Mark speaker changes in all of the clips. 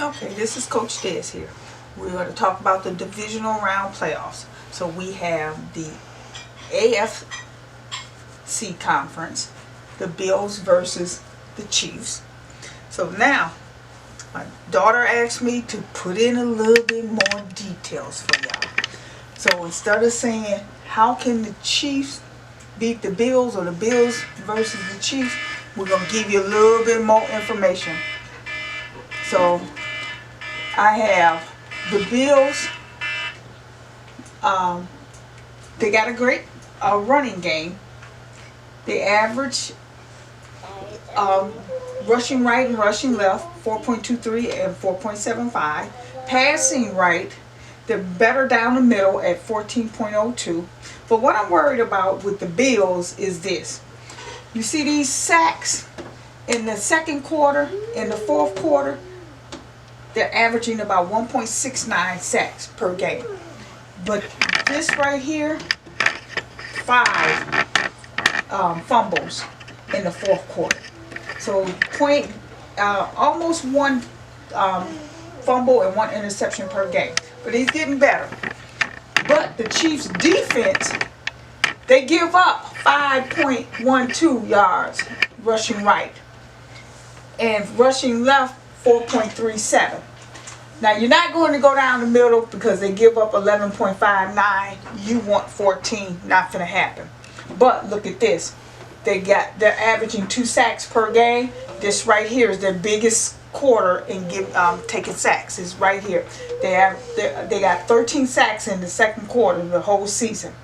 Speaker 1: Okay, this is Coach Des here. We're going to talk about the divisional round playoffs. So we have the AFC conference, the Bills versus the Chiefs. So now, my daughter asked me to put in a little bit more details for y'all. So instead of saying, how can the Chiefs beat the Bills or the Bills versus the Chiefs, we're going to give you a little bit more information. So I have the Bills. They got a great running game. They average rushing right and rushing left 4.23 and 4.75. Passing right, they're better down the middle at 14.02. But what I'm worried about with the Bills is this. You see these sacks in the second quarter, in the fourth quarter, they're averaging about 1.69 sacks per game. But this right here, 5 fumbles in the fourth quarter. So almost 1 fumble and 1 interception per game. But he's getting better. But the Chiefs' defense, they give up 5.12 yards rushing right. And rushing left, 4.37. Now you're not going to go down the middle because they give up 11.59. You want 14. Not going to happen. But look at this. They're averaging 2 sacks per game. This right here is their biggest quarter in taking sacks. Is right here. They got 13 sacks in the second quarter of the whole season.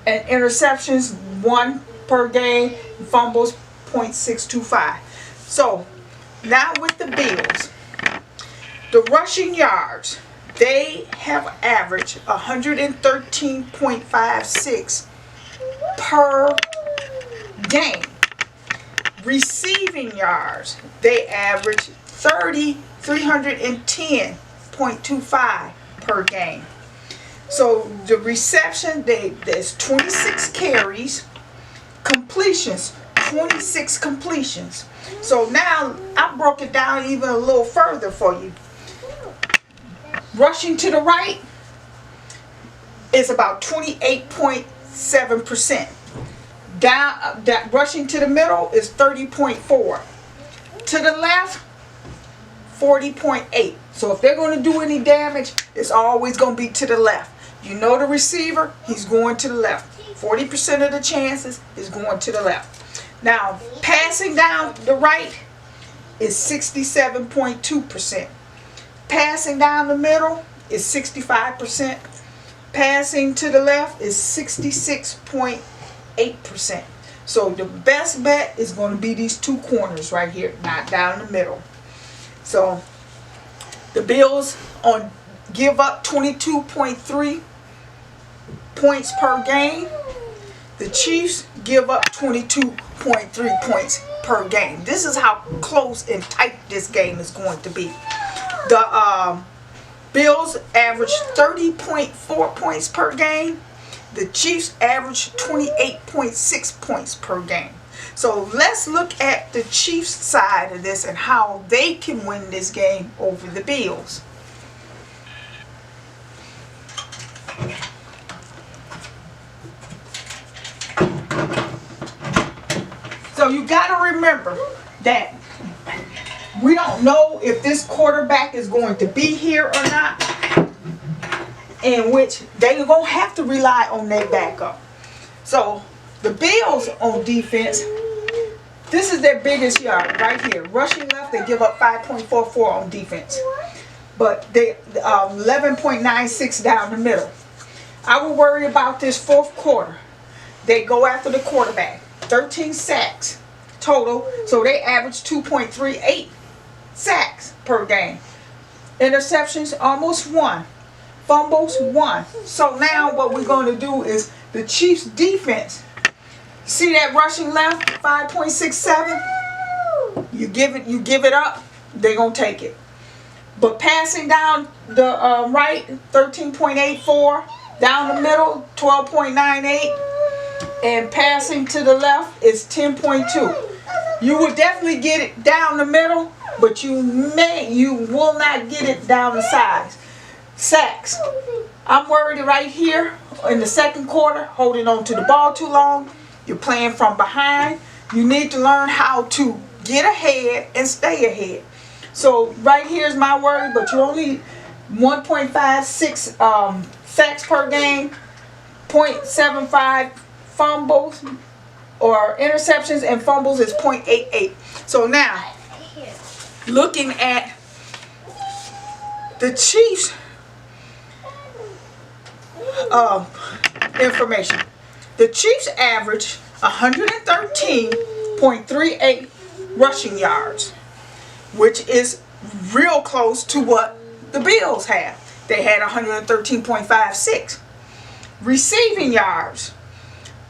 Speaker 1: And interceptions 1 per game. Fumbles 0.625. So now with the Bills, the rushing yards, they have averaged 113.56 per game. Receiving yards, they average 310.25 per game. So the reception, there's 26 carries, completions, 26 completions. So now I broke it down even a little further for you. Rushing to the right is about 28.7%. That rushing to the middle is 30.4. To the left, 40.8. So if they're going to do any damage, it's always going to be to the left. You know the receiver, he's going to the left. 40% of the chances is going to the left. Now, passing down the right is 67.2%. Passing down the middle is 65%. Passing to the left is 66.8%. So the best bet is going to be these 2 corners right here, not down the middle. So the Bills give up 22.3 points per game. The Chiefs give up 22.3 points per game. This is how close and tight this game is going to be. The Bills average 30.4 points per game. The Chiefs average 28.6 points per game. So let's look at the Chiefs side of this and how they can win this game over the Bills. So you got to remember that we don't know if this quarterback is going to be here or not, in which they're going to have to rely on their backup. So the Bills on defense, this is their biggest yard right here. Rushing left, they give up 5.44 on defense. But they 11.96 down the middle. I would worry about this fourth quarter. They go after the quarterback. 13 sacks total. So they average 2.38 sacks per game. Interceptions, almost 1. Fumbles, 1. So now what we're going to do is the Chiefs defense. See that rushing left, 5.67? You give it up, they're going to take it. But passing down the right, 13.84. Down the middle, 12.98. And passing to the left is 10.2. You would definitely get it down the middle, but you will not get it down the sides. Sacks. I'm worried right here in the second quarter, holding on to the ball too long. You're playing from behind. You need to learn how to get ahead and stay ahead. So right here is my worry, but you only 1.56 sacks per game, 0.75 fumbles or interceptions, and fumbles is 0.88. So now, looking at the Chiefs information. The Chiefs average 113.38 rushing yards, which is real close to what the Bills have. They had 113.56. Receiving yards,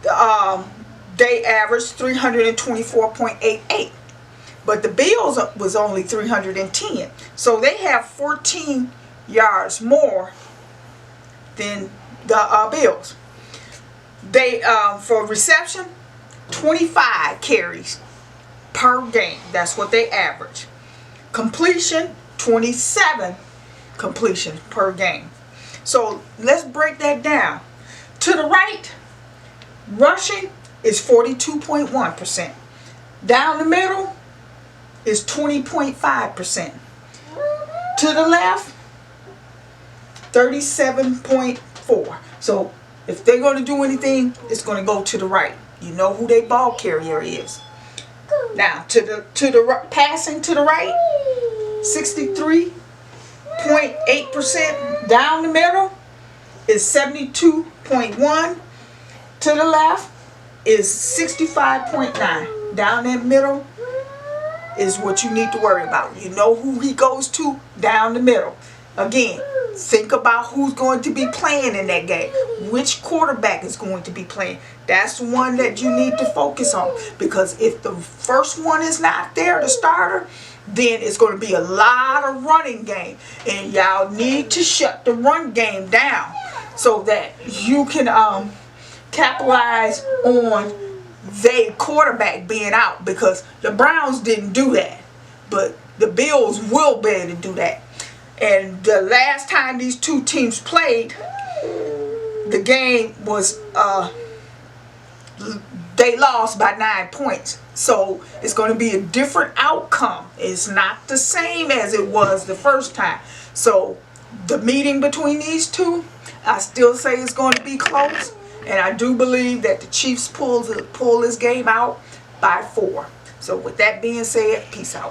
Speaker 1: they averaged 324.88. But the Bills was only 310. So they have 14 yards more than the Bills. They for reception, 25 carries per game. That's what they average. Completion, 27 completion per game. So let's break that down. To the right, rushing is 42.1%. Down the middle is 20.5%. To the left, 37.4%. So if they're going to do anything, it's going to go to the right. You know who their ball carrier is. Now to the passing to the right, 63.8%. Down the middle is 72.1%. To the left is 65.9%. Down that middle is what you need to worry about. You know who he goes to down the middle. Again, think about who's going to be playing in that game. Which quarterback is going to be playing. That's the one that you need to focus on. Because if the first one is not there, the starter, then it's going to be a lot of running game. And y'all need to shut the run game down so that you can capitalize on their quarterback being out. Because the Browns didn't do that. But the Bills will be able to do that. And the last time these two teams played, the game was, they lost by 9 points. So it's going to be a different outcome. It's not the same as it was the first time. So the meeting between these two, I still say it's going to be close. And I do believe that the Chiefs pull this game out by 4. So with that being said, peace out.